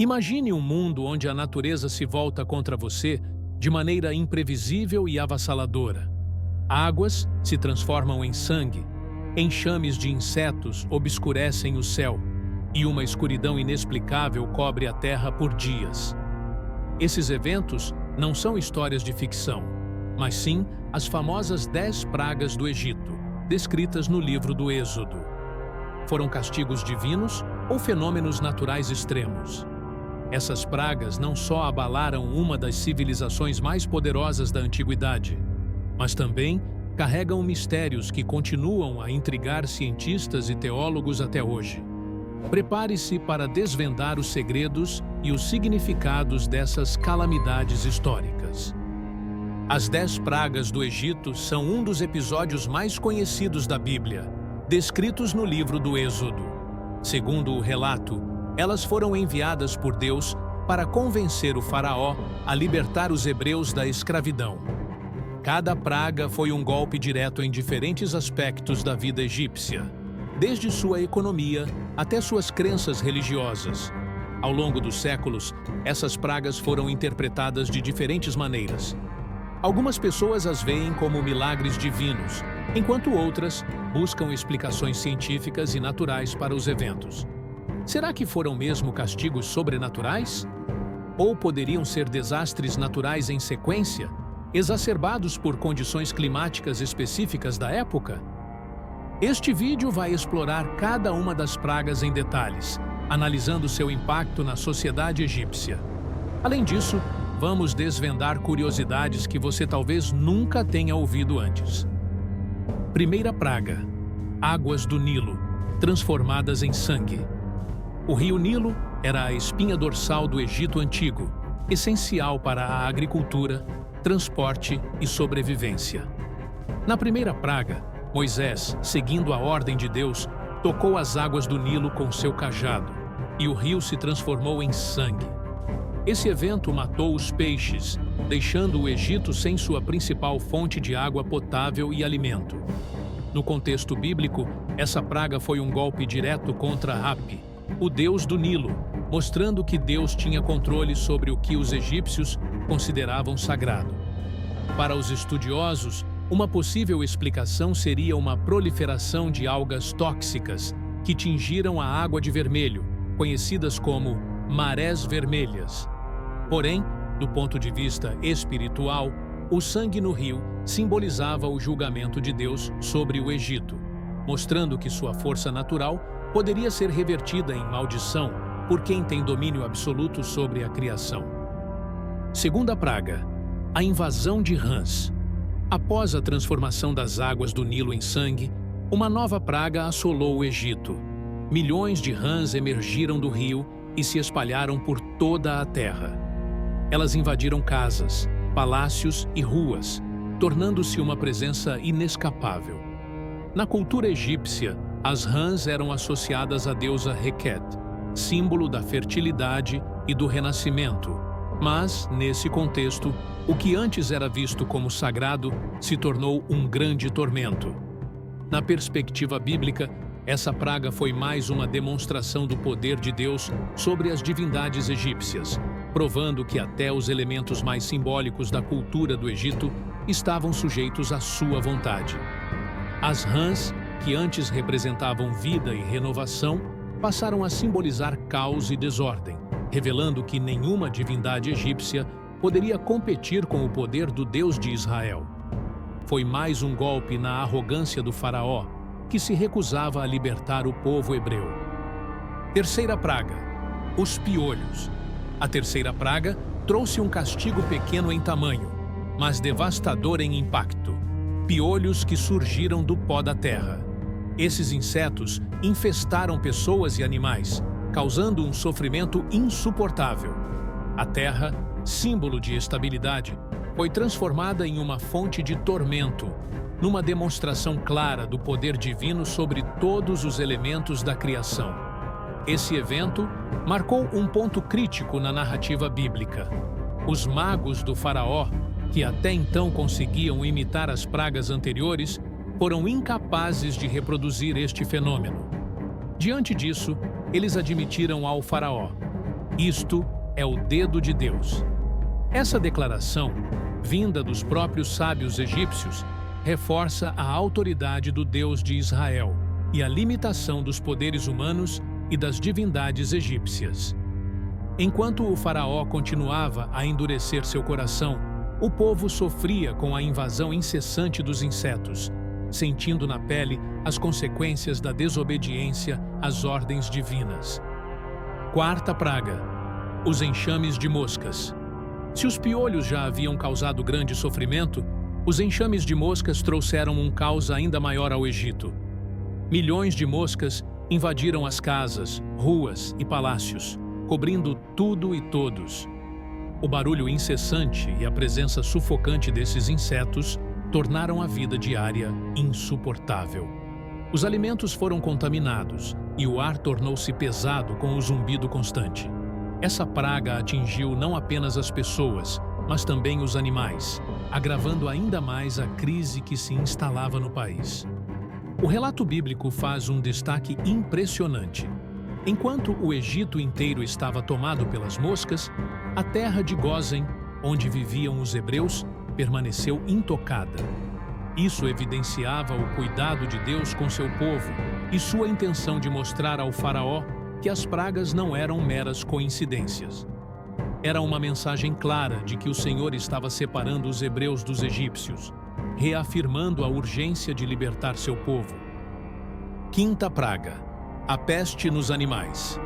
Imagine um mundo onde a natureza se volta contra você de maneira imprevisível e avassaladora. Águas se transformam em sangue, enxames de insetos obscurecem o céu e uma escuridão inexplicável cobre a terra por dias. Esses eventos não são histórias de ficção, mas sim as famosas 10 pragas do Egito, descritas no livro do Êxodo. Foram castigos divinos ou fenômenos naturais extremos? Essas pragas não só abalaram uma das civilizações mais poderosas da antiguidade, mas também carregam mistérios que continuam a intrigar cientistas e teólogos até hoje. Prepare-se para desvendar os segredos e os significados dessas calamidades históricas. As 10 pragas do Egito são um dos episódios mais conhecidos da Bíblia, descritos no livro do Êxodo. Segundo o relato, elas foram enviadas por Deus para convencer o faraó a libertar os hebreus da escravidão. Cada praga foi um golpe direto em diferentes aspectos da vida egípcia, desde sua economia até suas crenças religiosas. Ao longo dos séculos, essas pragas foram interpretadas de diferentes maneiras. Algumas pessoas as veem como milagres divinos, enquanto outras buscam explicações científicas e naturais para os eventos. Será que foram mesmo castigos sobrenaturais? Ou poderiam ser desastres naturais em sequência, exacerbados por condições climáticas específicas da época? Este vídeo vai explorar cada uma das pragas em detalhes, analisando seu impacto na sociedade egípcia. Além disso, vamos desvendar curiosidades que você talvez nunca tenha ouvido antes. Primeira praga: águas do Nilo, transformadas em sangue. O rio Nilo era a espinha dorsal do Egito Antigo, essencial para a agricultura, transporte e sobrevivência. Na primeira praga, Moisés, seguindo a ordem de Deus, tocou as águas do Nilo com seu cajado, e o rio se transformou em sangue. Esse evento matou os peixes, deixando o Egito sem sua principal fonte de água potável e alimento. No contexto bíblico, essa praga foi um golpe direto contra Hapi, o deus do Nilo, mostrando que Deus tinha controle sobre o que os egípcios consideravam sagrado. Para os estudiosos, uma possível explicação seria uma proliferação de algas tóxicas que tingiram a água de vermelho, conhecidas como marés vermelhas. Porém, do ponto de vista espiritual, o sangue no rio simbolizava o julgamento de Deus sobre o Egito, mostrando que sua força natural poderia ser revertida em maldição por quem tem domínio absoluto sobre a criação. Segunda praga: a invasão de rãs. Após a transformação das águas do Nilo em sangue, uma nova praga assolou o Egito. Milhões de rãs emergiram do rio e se espalharam por toda a terra. Elas invadiram casas, palácios e ruas, tornando-se uma presença inescapável. Na cultura egípcia, as rãs eram associadas à deusa Requet, símbolo da fertilidade e do renascimento. Mas, nesse contexto, o que antes era visto como sagrado se tornou um grande tormento. Na perspectiva bíblica, essa praga foi mais uma demonstração do poder de Deus sobre as divindades egípcias, provando que até os elementos mais simbólicos da cultura do Egito estavam sujeitos à sua vontade. As rãs, que antes representavam vida e renovação, passaram a simbolizar caos e desordem, revelando que nenhuma divindade egípcia poderia competir com o poder do Deus de Israel. Foi mais um golpe na arrogância do faraó, que se recusava a libertar o povo hebreu. Terceira praga: os piolhos. A terceira praga trouxe um castigo pequeno em tamanho, mas devastador em impacto: piolhos que surgiram do pó da terra. Esses insetos infestaram pessoas e animais, causando um sofrimento insuportável. A terra, símbolo de estabilidade, foi transformada em uma fonte de tormento, numa demonstração clara do poder divino sobre todos os elementos da criação. Esse evento marcou um ponto crítico na narrativa bíblica. Os magos do faraó, que até então conseguiam imitar as pragas anteriores, foram incapazes de reproduzir este fenômeno. Diante disso, eles admitiram ao faraó: Isto é o dedo de Deus. Essa declaração, vinda dos próprios sábios egípcios, reforça a autoridade do Deus de Israel e a limitação dos poderes humanos e das divindades egípcias. Enquanto o faraó continuava a endurecer seu coração, o povo sofria com a invasão incessante dos insetos, sentindo na pele as consequências da desobediência às ordens divinas. Quarta praga: os enxames de moscas. Se os piolhos já haviam causado grande sofrimento, os enxames de moscas trouxeram um caos ainda maior ao Egito. Milhões de moscas invadiram as casas, ruas e palácios, cobrindo tudo e todos. O barulho incessante e a presença sufocante desses insetos tornaram a vida diária insuportável. Os alimentos foram contaminados e o ar tornou-se pesado com o zumbido constante. Essa praga atingiu não apenas as pessoas, mas também os animais, agravando ainda mais a crise que se instalava no país. O relato bíblico faz um destaque impressionante. Enquanto o Egito inteiro estava tomado pelas moscas, a terra de Gósen, onde viviam os hebreus, permaneceu intocada. Isso evidenciava o cuidado de Deus com seu povo e sua intenção de mostrar ao faraó que as pragas não eram meras coincidências. Era uma mensagem clara de que o Senhor estava separando os hebreus dos egípcios, reafirmando a urgência de libertar seu povo. Quinta praga: a peste nos animais.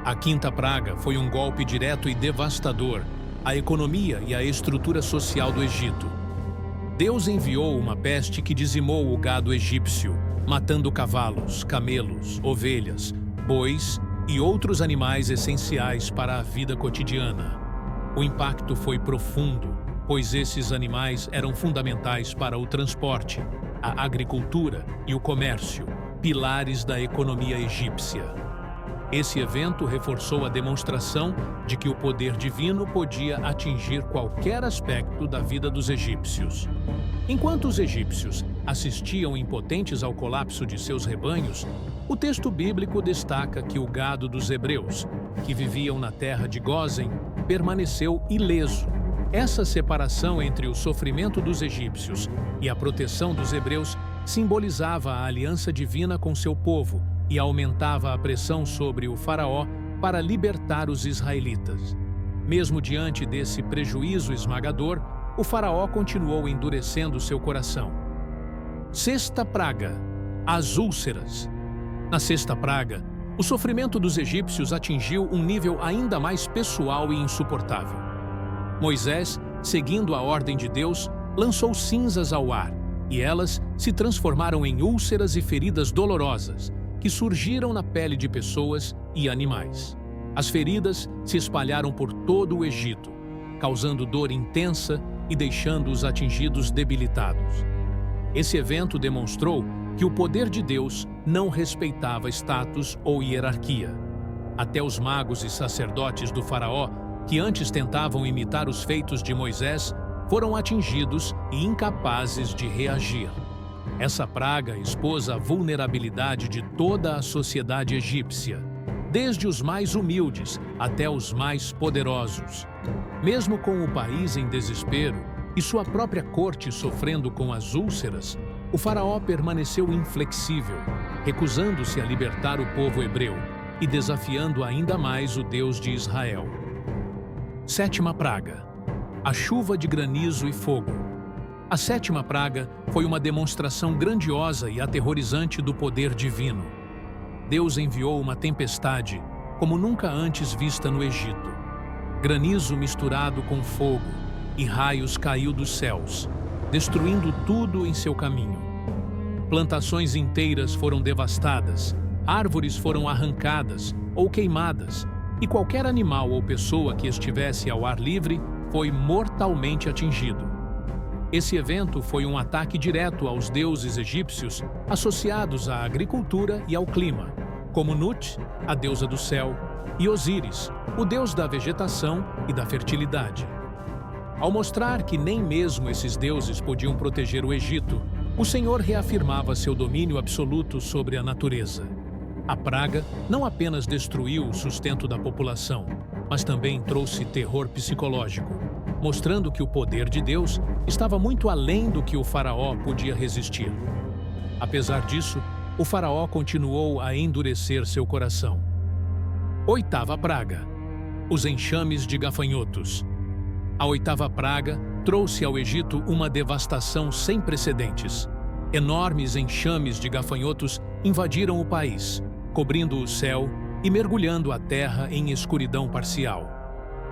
A quinta praga foi um golpe direto e devastador à economia e à estrutura social do Egito. Deus enviou uma peste que dizimou o gado egípcio, matando cavalos, camelos, ovelhas, bois e outros animais essenciais para a vida cotidiana. O impacto foi profundo, pois esses animais eram fundamentais para o transporte, a agricultura e o comércio, pilares da economia egípcia. Esse evento reforçou a demonstração de que o poder divino podia atingir qualquer aspecto da vida dos egípcios. Enquanto os egípcios assistiam impotentes ao colapso de seus rebanhos, o texto bíblico destaca que o gado dos hebreus, que viviam na terra de Gósen, permaneceu ileso. Essa separação entre o sofrimento dos egípcios e a proteção dos hebreus simbolizava a aliança divina com seu povo e aumentava a pressão sobre o faraó para libertar os israelitas. Mesmo diante desse prejuízo esmagador, o faraó continuou endurecendo seu coração. Sexta praga: as úlceras. Na sexta praga, o sofrimento dos egípcios atingiu um nível ainda mais pessoal e insuportável. Moisés, seguindo a ordem de Deus, lançou cinzas ao ar, e elas se transformaram em úlceras e feridas dolorosas, que surgiram na pele de pessoas e animais. As feridas se espalharam por todo o Egito, causando dor intensa e deixando os atingidos debilitados. Esse evento demonstrou que o poder de Deus não respeitava status ou hierarquia. Até os magos e sacerdotes do faraó, que antes tentavam imitar os feitos de Moisés, foram atingidos e incapazes de reagir. Essa praga expôs a vulnerabilidade de toda a sociedade egípcia, desde os mais humildes até os mais poderosos. Mesmo com o país em desespero e sua própria corte sofrendo com as úlceras, o faraó permaneceu inflexível, recusando-se a libertar o povo hebreu e desafiando ainda mais o Deus de Israel. Sétima praga: a chuva de granizo e fogo. A sétima praga foi uma demonstração grandiosa e aterrorizante do poder divino. Deus enviou uma tempestade como nunca antes vista no Egito. Granizo misturado com fogo e raios caiu dos céus, destruindo tudo em seu caminho. Plantações inteiras foram devastadas, árvores foram arrancadas ou queimadas, e qualquer animal ou pessoa que estivesse ao ar livre foi mortalmente atingido. Esse evento foi um ataque direto aos deuses egípcios associados à agricultura e ao clima, como Nut, a deusa do céu, e Osíris, o deus da vegetação e da fertilidade. Ao mostrar que nem mesmo esses deuses podiam proteger o Egito, o Senhor reafirmava seu domínio absoluto sobre a natureza. A praga não apenas destruiu o sustento da população, mas também trouxe terror psicológico, mostrando que o poder de Deus estava muito além do que o faraó podia resistir. Apesar disso, o faraó continuou a endurecer seu coração. Oitava praga: os enxames de gafanhotos. A oitava praga trouxe ao Egito uma devastação sem precedentes. Enormes enxames de gafanhotos invadiram o país, cobrindo o céu e mergulhando a terra em escuridão parcial.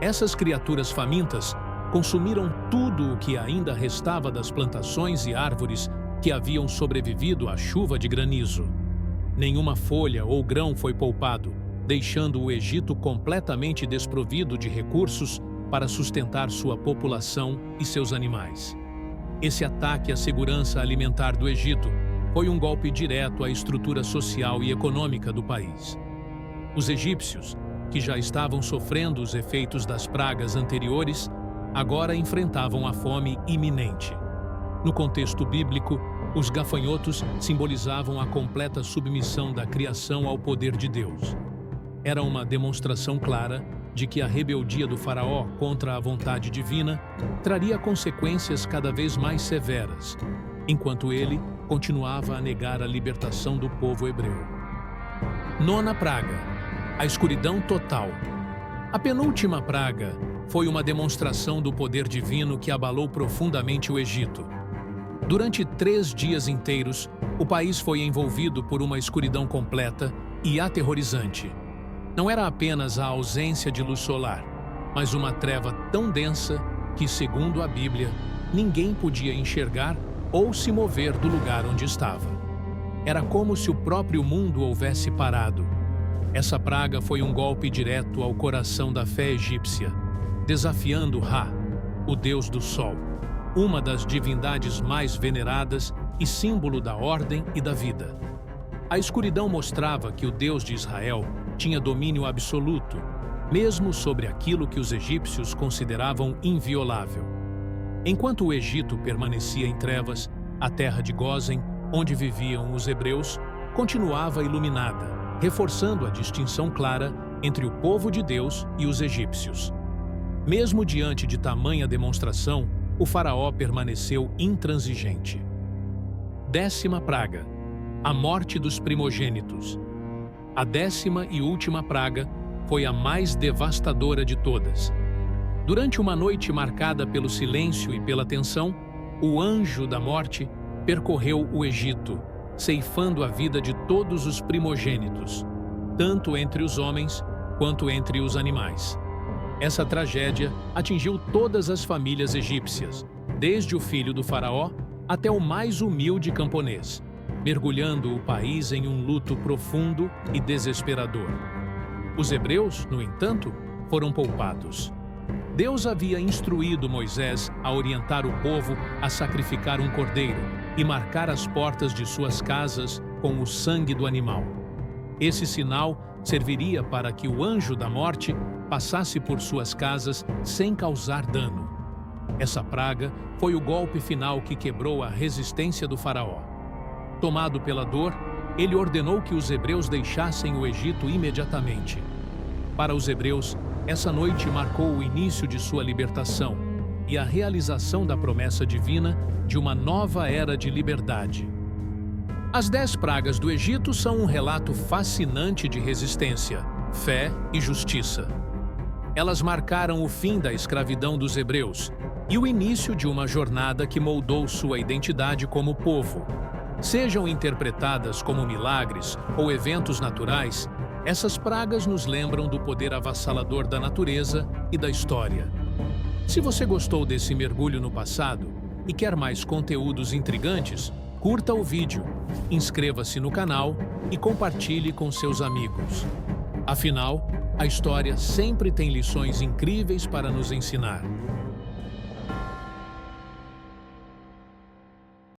Essas criaturas famintas consumiram tudo o que ainda restava das plantações e árvores que haviam sobrevivido à chuva de granizo. Nenhuma folha ou grão foi poupado, deixando o Egito completamente desprovido de recursos para sustentar sua população e seus animais. Esse ataque à segurança alimentar do Egito foi um golpe direto à estrutura social e econômica do país. Os egípcios, que já estavam sofrendo os efeitos das pragas anteriores, agora enfrentavam a fome iminente. No contexto bíblico, os gafanhotos simbolizavam a completa submissão da criação ao poder de Deus. Era uma demonstração clara de que a rebeldia do faraó contra a vontade divina traria consequências cada vez mais severas, enquanto ele continuava a negar a libertação do povo hebreu. Nona praga: a escuridão total. A penúltima praga foi uma demonstração do poder divino que abalou profundamente o Egito. Durante 3 dias inteiros, o país foi envolvido por uma escuridão completa e aterrorizante. Não era apenas a ausência de luz solar, mas uma treva tão densa que, segundo a Bíblia, ninguém podia enxergar ou se mover do lugar onde estava. Era como se o próprio mundo houvesse parado. Essa praga foi um golpe direto ao coração da fé egípcia, desafiando Ra, o deus do sol, uma das divindades mais veneradas e símbolo da ordem e da vida. A escuridão mostrava que o Deus de Israel tinha domínio absoluto, mesmo sobre aquilo que os egípcios consideravam inviolável. Enquanto o Egito permanecia em trevas, a terra de Gósen, onde viviam os hebreus, continuava iluminada, reforçando a distinção clara entre o povo de Deus e os egípcios. Mesmo diante de tamanha demonstração, o faraó permaneceu intransigente. 10ª praga: a morte dos primogênitos. A 10ª e última praga foi a mais devastadora de todas. Durante uma noite marcada pelo silêncio e pela tensão, o anjo da morte percorreu o Egito, ceifando a vida de todos os primogênitos, tanto entre os homens quanto entre os animais. Essa tragédia atingiu todas as famílias egípcias, desde o filho do faraó até o mais humilde camponês, mergulhando o país em um luto profundo e desesperador. Os hebreus, no entanto, foram poupados. Deus havia instruído Moisés a orientar o povo a sacrificar um cordeiro e marcar as portas de suas casas com o sangue do animal. Esse sinal serviria para que o anjo da morte passasse por suas casas sem causar dano. Essa praga foi o golpe final que quebrou a resistência do faraó. Tomado pela dor, ele ordenou que os hebreus deixassem o Egito imediatamente. Para os hebreus, essa noite marcou o início de sua libertação e a realização da promessa divina de uma nova era de liberdade. As 10 pragas do Egito são um relato fascinante de resistência, fé e justiça. Elas marcaram o fim da escravidão dos hebreus e o início de uma jornada que moldou sua identidade como povo. Sejam interpretadas como milagres ou eventos naturais, essas pragas nos lembram do poder avassalador da natureza e da história. Se você gostou desse mergulho no passado e quer mais conteúdos intrigantes, curta o vídeo, inscreva-se no canal e compartilhe com seus amigos. Afinal, a história sempre tem lições incríveis para nos ensinar.